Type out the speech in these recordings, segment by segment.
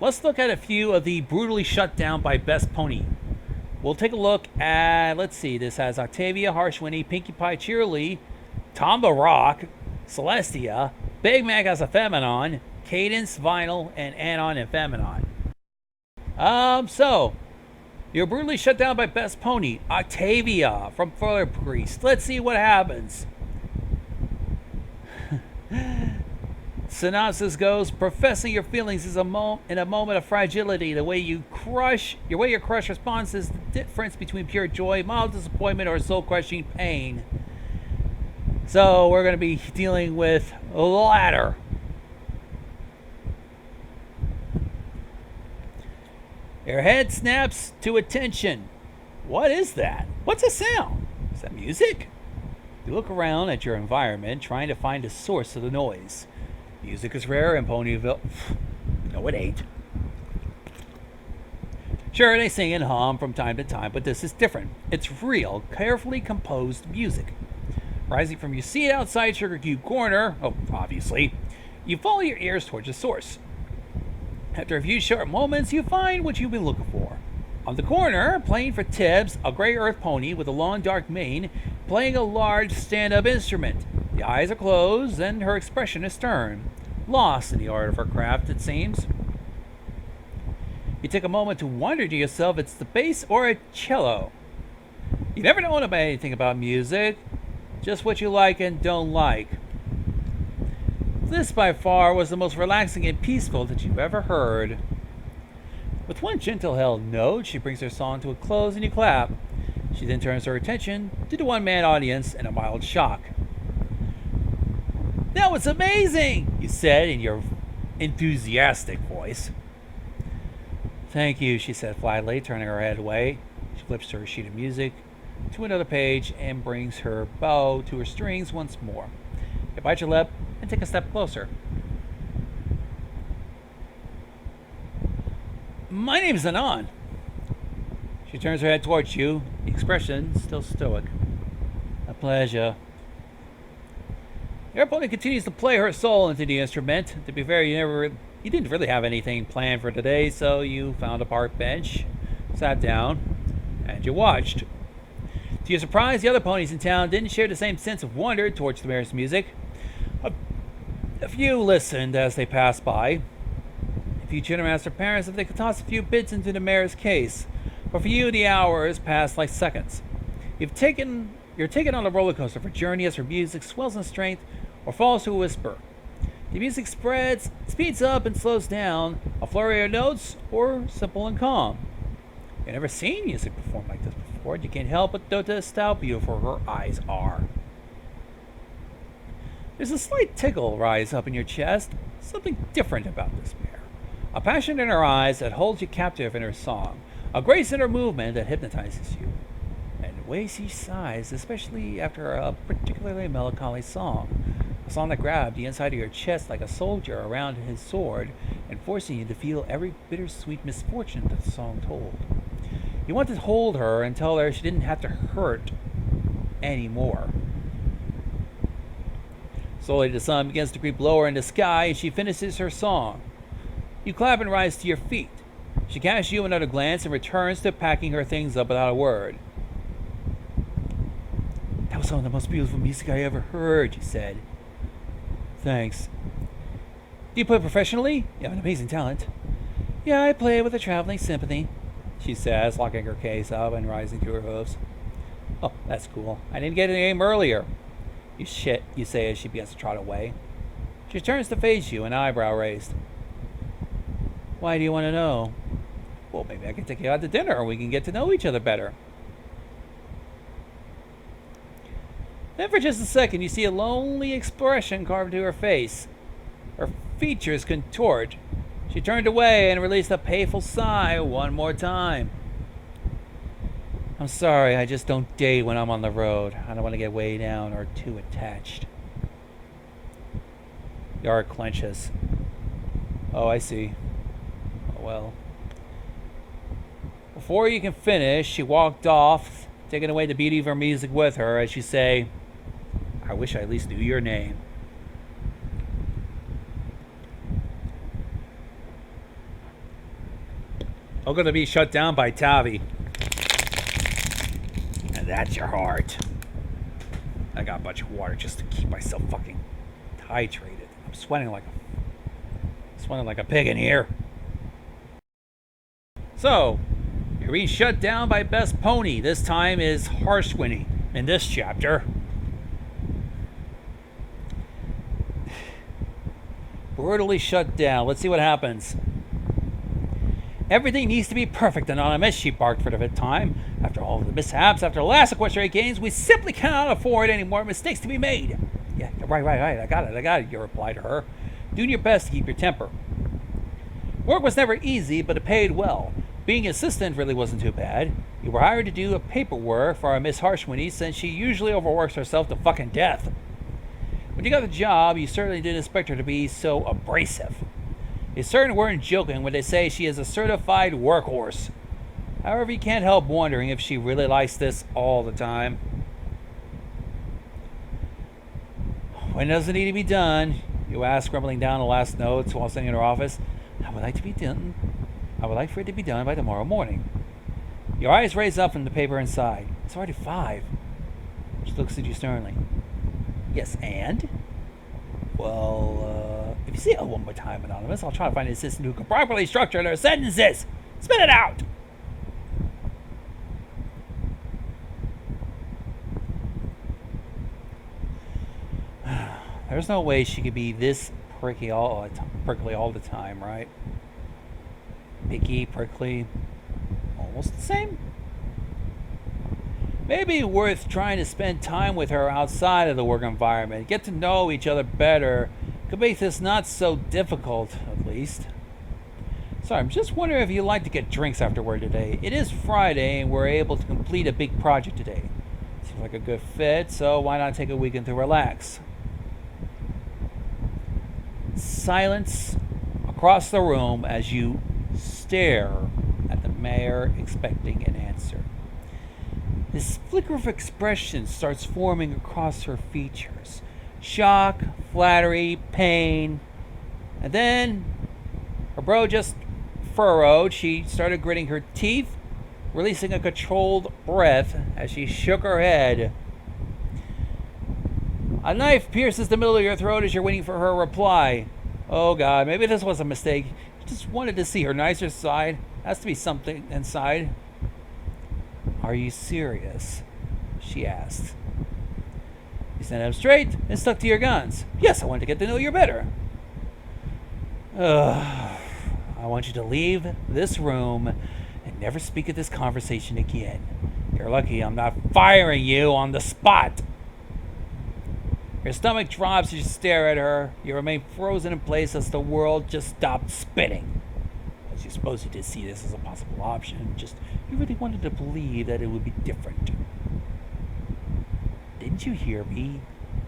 let's look at a few of the brutally shut down by Best Pony. We'll take a look at, let's see, this has Octavia, Harshwhinny, Pinkie Pie, Cheerilee, Tomba Rock, Celestia, Big Mac as a Feminon, Cadence, Vinyl, and Anon and Feminon. So, you're brutally shut down by Best Pony, Octavia from Further Priest. Let's see what happens. Synopsis goes: professing your feelings is in a moment of fragility. The way your crush responds is the difference between pure joy, mild disappointment, or soul-crushing pain. So we're going to be dealing with the latter. Your head snaps to attention. What is that? What's a sound? Is that music? You look around at your environment, trying to find a source of the noise. Music is rare in Ponyville. No, it ain't. Sure, they sing and hum from time to time, but this is different. It's real, carefully composed music. Rising from your seat outside Sugar Cube Corner, obviously, you follow your ears towards the source. After a few short moments, you find what you've been looking for. On the corner, playing for Tibbs, a gray earth pony with a long dark mane, playing a large stand-up instrument. The eyes are closed, and her expression is stern. Lost in the art of her craft, it seems. You take a moment to wonder to yourself if it's the bass or a cello. You've never known about anything about music, just what you like and don't like. This by far was the most relaxing and peaceful that you've ever heard. With one gentle held note, she brings her song to a close and you clap. She then turns her attention to the one-man audience in a mild shock. "That was amazing," you said in your enthusiastic voice. "Thank you," she said flatly, turning her head away. She flips to her sheet of music, to another page, and brings her bow to her strings once more. You bite your lip and take a step closer. "My name's Anon." She turns her head towards you, the expression still stoic. "A pleasure." Your opponent continues to play her soul into the instrument. To be fair, you didn't really have anything planned for today, so you found a park bench, sat down, and you watched. To your surprise, the other ponies in town didn't share the same sense of wonder towards the mayor's music. A few listened as they passed by. A few children asked their parents if they could toss a few bits into the mayor's case. But for you, the hours passed like seconds. You're taken on a roller coaster for journey as her music swells in strength or falls to a whisper. The music speeds up and slows down, a flurry of notes, or simple and calm. You've never seen music performed like this before, and you can't help but notice how beautiful her eyes are. There's a slight tickle rise up in your chest, something different about this mare. A passion in her eyes that holds you captive in her song, a grace in her movement that hypnotizes you. And the way she sighs, especially after a particularly melancholy song, a song that grabbed the inside of your chest like a soldier around his sword and forcing you to feel every bittersweet misfortune that the song told. You want to hold her and tell her she didn't have to hurt anymore. Slowly the sun begins to creep lower in the sky and she finishes her song. You clap and rise to your feet. She casts you another glance and returns to packing her things up without a word. "That was some of the most beautiful music I ever heard," she said. "Thanks. Do you play professionally? You have an amazing talent." "Yeah, I play with a traveling symphony," she says, locking her case up and rising to her hooves. "Oh, that's cool. I didn't get a name earlier." "You shit," you say as she begins to trot away. She turns to face you, an eyebrow raised. "Why do you want to know?" "Well, maybe I can take you out to dinner and we can get to know each other better." Then for just a second, you see a lonely expression carved into her face. Her features contort. She turned away and released a painful sigh one more time. "I'm sorry, I just don't date when I'm on the road. I don't want to get way down or too attached." Yara clenches. "Oh, I see. Oh, well." Before you can finish, she walked off, taking away the beauty of her music with her as you say, "I wish I at least knew your name." I'm gonna be shut down by Tavi. And that's your heart. I got a bunch of water just to keep myself fucking hydrated. I'm sweating like a pig in here. So, you're being shut down by Best Pony. This time is Harshwhinny in this chapter. Brutally shut down. Let's see what happens. Everything needs to be perfect, Anonymous, she barked for the fifth time. After all the mishaps, after the last Equestrian Games, we simply cannot afford any more mistakes to be made. Yeah, right. I got it, you reply to her. Doing your best to keep your temper. Work was never easy, but it paid well. Being an assistant really wasn't too bad. You were hired to do paperwork for our Miss Harshwhinny, since she usually overworks herself to fucking death. When you got the job, you certainly didn't expect her to be so abrasive. They certainly weren't joking when they say she is a certified workhorse. However, you can't help wondering if she really likes this all the time. When does it need to be done? You ask, scribbling down the last notes while sitting in her office. I would like for it to be done by tomorrow morning. Your eyes raise up from the paper inside. It's already 5. She looks at you sternly. Yes, and? Well, if you say it one more time, Anonymous, I'll try to find an assistant who can properly structure their sentences. Spit it out! There's no way she could be this prickly all the time, right? Picky, prickly, almost the same. Maybe worth trying to spend time with her outside of the work environment. Get to know each other better. Could make this not so difficult, at least. Sorry, I'm just wondering if you'd like to get drinks after work today. It is Friday, and we're able to complete a big project today. Seems like a good fit, so why not take a weekend to relax? Silence across the room as you stare at the mayor, expecting an answer. This flicker of expression starts forming across her features. Shock, flattery, pain. And then her brow just furrowed. She started gritting her teeth, releasing a controlled breath as she shook her head. A knife pierces the middle of your throat as you're waiting for her reply. Oh God, maybe this was a mistake. You just wanted to see her nicer side. Has to be something inside. Are you serious? She asked. You stand up straight and stuck to your guns. Yes, I want to get to know you better. I want you to leave this room and never speak of this conversation again. You're lucky I'm not firing you on the spot. Your stomach drops as you stare at her. You remain frozen in place as the world just stopped spinning. As you suppose you did see this as a possible option, just you really wanted to believe that it would be different. Didn't you hear me?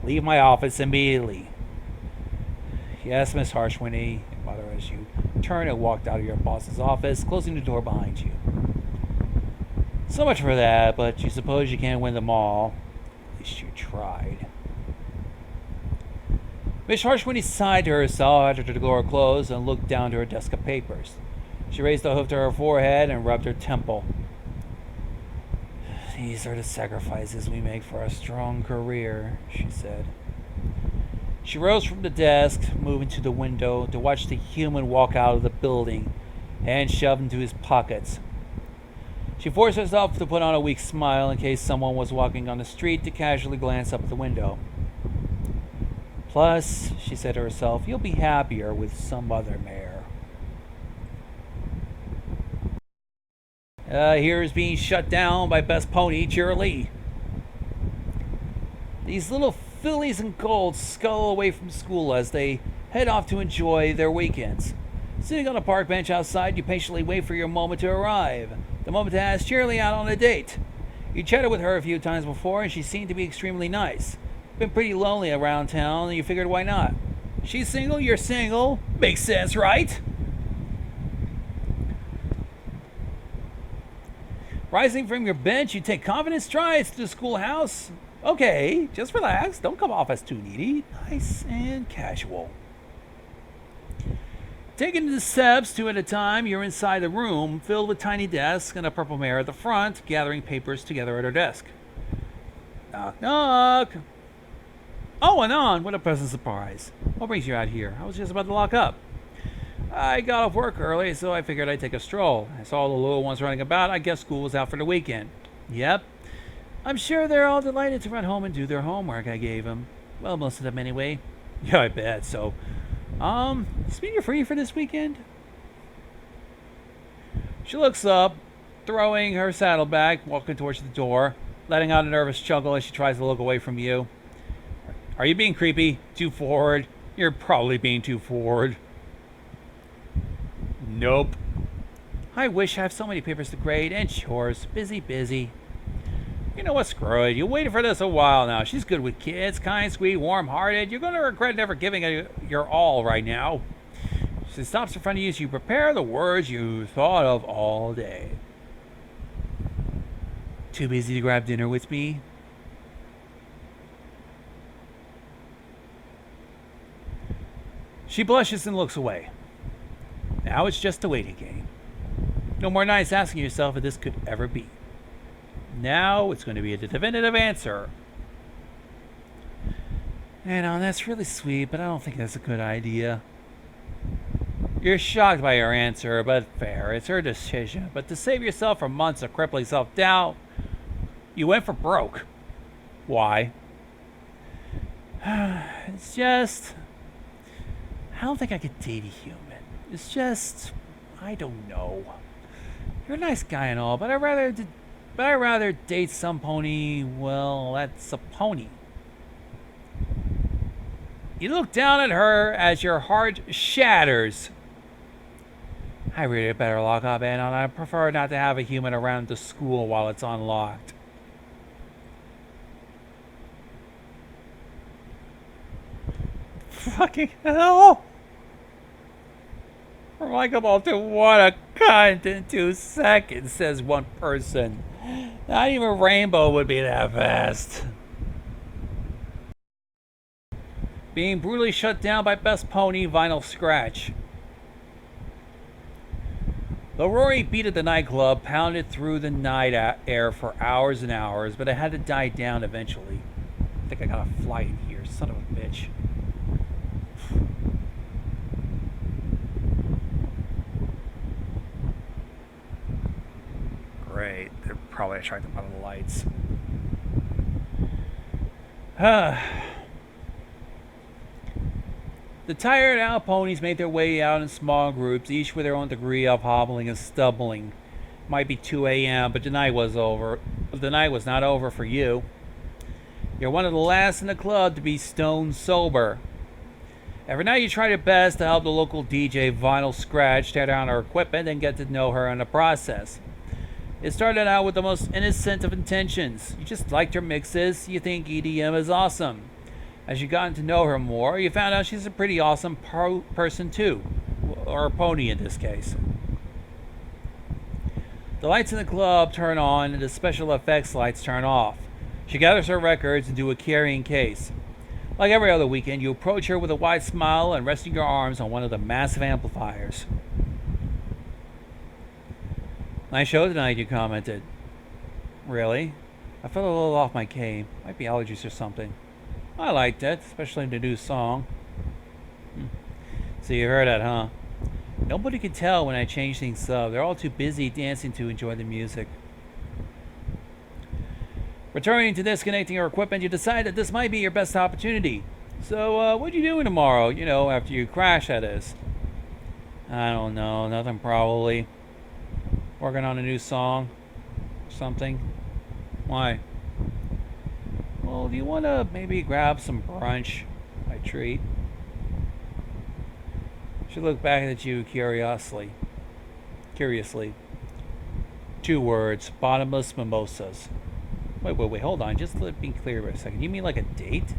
Leave my office immediately. Yes, Miss Harshwhinny, you mother as you turn and walked out of your boss's office, closing the door behind you. So much for that, but you suppose you can't win them all. At least you tried. Miss Harshwhinny sighed to herself after the door closed and looked down to her desk of papers. She raised a hoof to her forehead and rubbed her temple. These are the sacrifices we make for a strong career, she said. She rose from the desk, moving to the window to watch the human walk out of the building, hands shoved into his pockets. She forced herself to put on a weak smile in case someone was walking on the street to casually glance up at the window. Plus, she said to herself, you'll be happier with some other mayor. Here's being shut down by Best Pony, Cheerilee. These little fillies and colts scuttle away from school as they head off to enjoy their weekends. Sitting on a park bench outside, you patiently wait for your moment to arrive. The moment to ask Cheerilee out on a date. You chatted with her a few times before, and she seemed to be extremely nice. Been pretty lonely around town, and you figured why not? She's single, you're single. Makes sense, right? Rising from your bench, you take confident strides to the schoolhouse. Okay, just relax. Don't come off as too needy. Nice and casual. Taking the steps two at a time, you're inside a room filled with tiny desks and a purple mare at the front, gathering papers together at her desk. Knock, knock. Oh, Anon, what a pleasant surprise. What brings you out here? I was just about to lock up. I got off work early, so I figured I'd take a stroll. I saw all the little ones running about. I guess school was out for the weekend. Yep. I'm sure they're all delighted to run home and do their homework I gave them. Well, most of them anyway. Yeah, I bet. So, does mean you're free for this weekend? She looks up, throwing her saddlebag, walking towards the door, letting out a nervous chuckle as she tries to look away from you. Are you being creepy? Too forward? You're probably being too forward. Nope. I wish I have so many papers to grade and chores. Busy, busy. You know what? Screw it. You waited for this a while now. She's good with kids, kind, sweet, warm-hearted. You're going to regret never giving it your all right now. She stops in front of you as you prepare the words you thought of all day. Too busy to grab dinner with me? She blushes and looks away. Now it's just a waiting game. No more nights asking yourself if this could ever be. Now it's going to be a definitive answer. Anon, that's really sweet, but I don't think that's a good idea. You're shocked by her answer, but fair. It's her decision. But to save yourself from months of crippling self-doubt, you went for broke. Why? It's just... I don't think I could date a human. It's just... I don't know. You're a nice guy and all, but I'd rather date some pony. Well, that's a pony. You look down at her as your heart shatters. I really better lock up, Anon. I prefer not to have a human around the school while it's unlocked. Fucking hell! Remarkable to what a cunt in 2 seconds, says one person. Not even Rainbow would be that fast. Being brutally shut down by Best Pony Vinyl Scratch. The roaring beat of the nightclub pounded through the night air for hours and hours, but it had to die down eventually. I think I got a fly in here, son of a bitch. Great, they're probably attracted by the lights. The tired out ponies made their way out in small groups, each with their own degree of hobbling and stumbling. Might be 2 a.m., but the night was over. The night was not over for you. You're one of the last in the club to be stone sober. Every night you tried your best to help the local DJ Vinyl Scratch tear down her equipment and get to know her in the process. It started out with the most innocent of intentions. You just liked her mixes. You think EDM is awesome. As you gotten to know her more, you found out she's a pretty awesome person too. Or pony in this case. The lights in the club turn on and the special effects lights turn off. She gathers her records into a carrying case. Like every other weekend, you approach her with a wide smile and resting your arms on one of the massive amplifiers. Nice show tonight, you commented. Really? I felt a little off my game. Might be allergies or something. I liked it, especially the new song. So you heard that, huh? Nobody could tell when I changed things up. They're all too busy dancing to enjoy the music. Returning to disconnecting your equipment, you decide that this might be your best opportunity. So, what are you doing tomorrow? You know, after you crash, that is. I don't know. Nothing probably. Working on a new song. Something. Why? Well, do you want to maybe grab some brunch? My treat. She looked back at you curiously. 2 words. Bottomless mimosas. Wait, hold on. Just let me clear for a second. You mean like a date?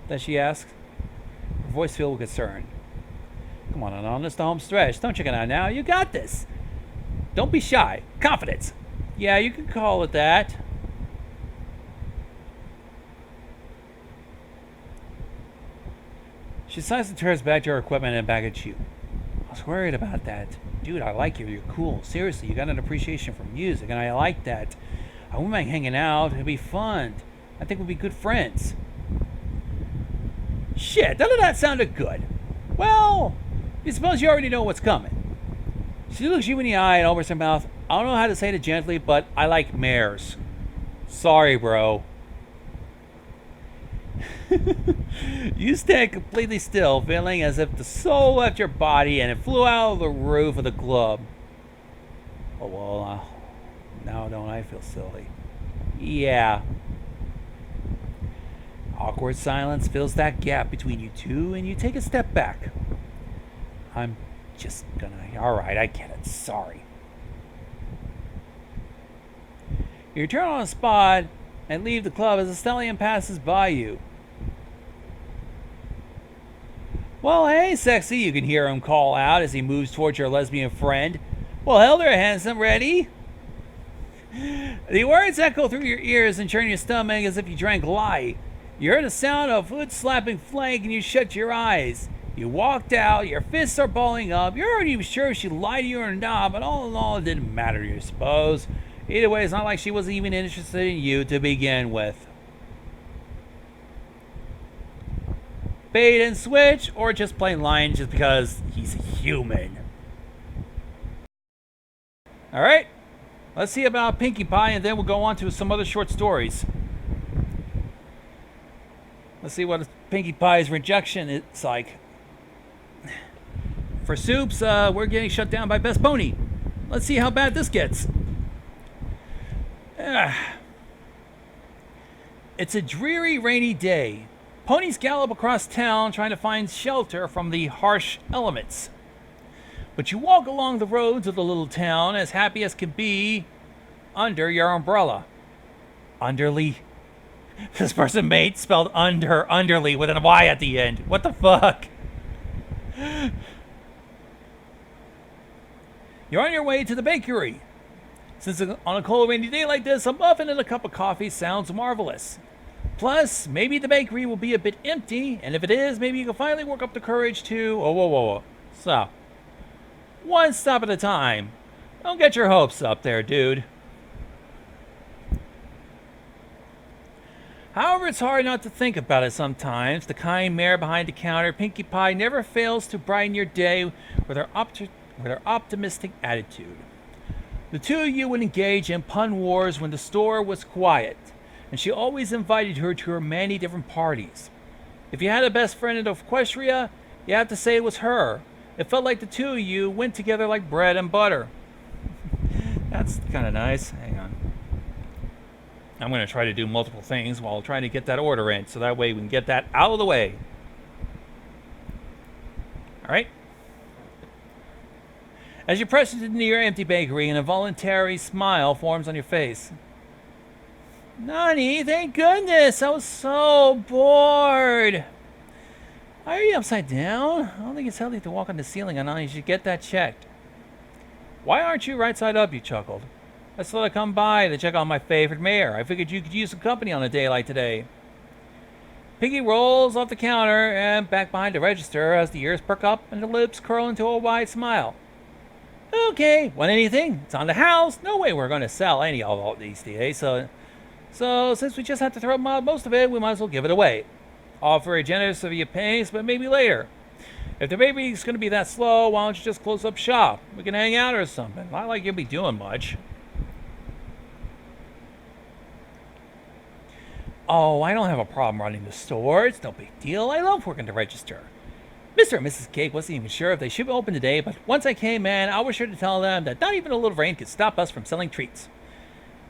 That she asked. Her voice filled with concern. Come on, Anon, it's the home stretch. Don't chicken out now. You got this. Don't be shy. Confidence. Yeah, you can call it that. She sighs and turns back to her equipment and back at you. I was worried about that. Dude, I like you. You're cool. Seriously, you got an appreciation for music, and I like that. I wouldn't mind hanging out. It'd be fun. I think we'd be good friends. Shit, none of that sounded good. Well, you suppose you already know what's coming. She looks you in the eye and opens her mouth. I don't know how to say it gently, but I like mares. Sorry, bro. You stand completely still, feeling as if the soul left your body and it flew out of the roof of the club. Oh, well, now don't I feel silly? Yeah. Awkward silence fills that gap between you two, and you take a step back. I'm just gonna... Alright, I get it. Sorry. You return on the spot and leave the club as a stallion passes by you. Well, hey, sexy, you can hear him call out as he moves towards your lesbian friend. Well, hell there, handsome, ready? The words echo through your ears and churn your stomach as if you drank lye. You heard the sound of foot-slapping flank and you shut your eyes. You walked out, your fists are balling up. You're already sure if she lied to you or not, but all in all, it didn't matter, you suppose. Either way, it's not like she wasn't even interested in you to begin with. Bait and switch, or just plain lying just because he's a human. Alright, let's see about Pinkie Pie, and then we'll go on to some other short stories. Let's see what Pinkie Pie's rejection is like. For soups, we're getting shut down by Best Pony. Let's see how bad this gets. It's a dreary, rainy day. Ponies gallop across town trying to find shelter from the harsh elements. But you walk along the roads of the little town as happy as can be under your umbrella. Underly. This person mate spelled underly with an Y at the end. What the fuck? You're on your way to the bakery. Since on a cold rainy day like this, a muffin and a cup of coffee sounds marvelous. Plus, maybe the bakery will be a bit empty, and if it is, maybe you can finally work up the courage to... Whoa. So, one stop at a time. Don't get your hopes up there, dude. However, it's hard not to think about it sometimes. The kind mare behind the counter, Pinkie Pie, never fails to brighten your day with her optimistic attitude. The two of you would engage in pun wars when the store was quiet, and she always invited her to her many different parties. If you had a best friend in Equestria, you have to say it was her. It felt like the two of you went together like bread and butter. That's kind of nice. Hang on. I'm going to try to do multiple things while trying to get that order in, so that way we can get that out of the way. Alright? As you press into your empty bakery, an involuntary smile forms on your face. Nani, thank goodness! I was so bored! Why are you upside down? I don't think it's healthy to walk on the ceiling, Anon. You should get that checked. Why aren't you right side up, you chuckled. I just thought I'd come by to check on my favorite mare. I figured you could use some company on a day like today. Pinkie rolls off the counter and back behind the register as the ears perk up and the lips curl into a wide smile. Okay, want anything? It's on the house. No way we're going to sell any of all these days. So since we just have to throw most of it, we might as well give it away. All very generous of your pace, but maybe later. If the baby's going to be that slow, why don't you just close up shop? We can hang out or something. Not like you'll be doing much. Oh, I don't have a problem running the store. It's no big deal. I love working the register. Mr. and Mrs. Cake wasn't even sure if they should be open today, but once I came in, I was sure to tell them that not even a little rain could stop us from selling treats.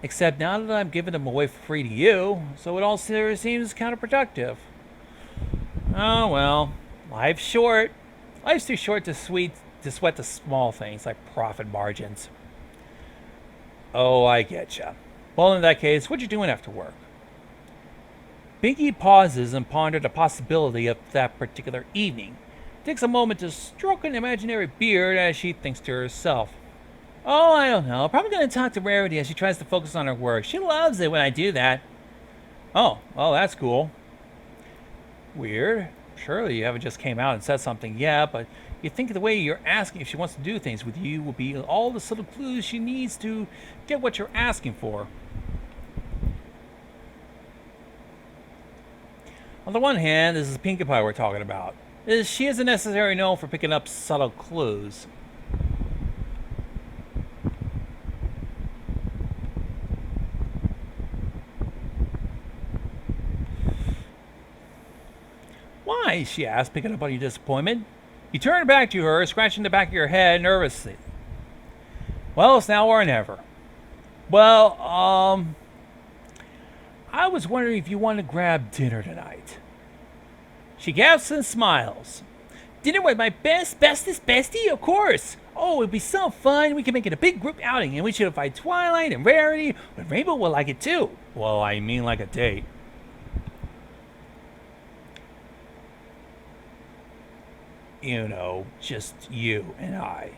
Except now that I'm giving them away for free to you, so it all seems counterproductive. Oh well, life's short. Life's too short to sweat the small things like profit margins. Oh, I getcha. Well, in that case, what you doing after work? Pinkie pauses and ponders the possibility of that particular evening. Takes a moment to stroke an imaginary beard as she thinks to herself. Oh, I don't know. Probably going to talk to Rarity as she tries to focus on her work. She loves it when I do that. Oh, well, that's cool. Weird. Surely you haven't just came out and said something yet, but you think the way you're asking if she wants to do things with you will be all the little clues she needs to get what you're asking for. On the one hand, this is Pinkie Pie we're talking about. She isn't necessarily known for picking up subtle clues. Why? She asked, picking up on your disappointment. You turned back to her, scratching the back of your head nervously. Well, it's now or never. Well, I was wondering if you want to grab dinner tonight. She gasps and smiles. Dinner with my bestest bestie? Of course. Oh, it'd be so fun. We can make it a big group outing, and we should invite Twilight and Rarity, but Rainbow will like it too. Well, I mean like a date. You know, just you and I.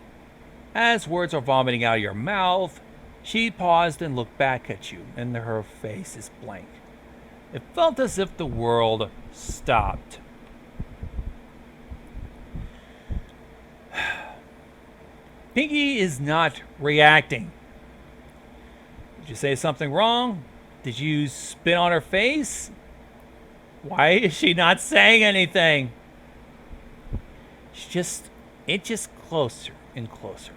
As words are vomiting out of your mouth, she paused and looked back at you, and her face is blank. It felt as if the world stopped. Pinkie is not reacting. Did you say something wrong? Did you spit on her face? Why is she not saying anything? It's just closer and closer.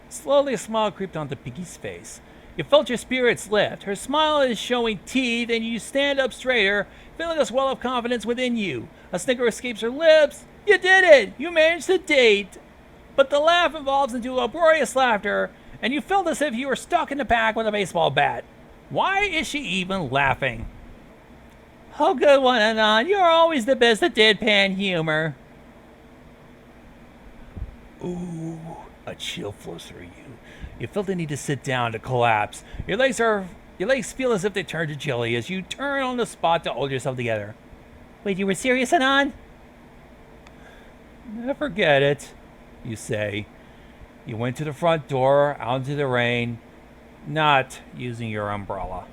Slowly a smile creeped onto Pinkie's face. You felt your spirits lift. Her smile is showing teeth, and you stand up straighter, feeling a swell of confidence within you. A snicker escapes her lips. You did it! You managed to date! But the laugh evolves into uproarious laughter, and you felt as if you were stuck in the back with a baseball bat. Why is she even laughing? Oh, good one, Anon. You're always the best at deadpan humor. Ooh, a chill flows through you. You feel the need to sit down to collapse. Your legs feel as if they turn to jelly as you turn on the spot to hold yourself together. Wait, you were serious, Anon? Forget it, you say. You went to the front door, out into the rain, not using your umbrella.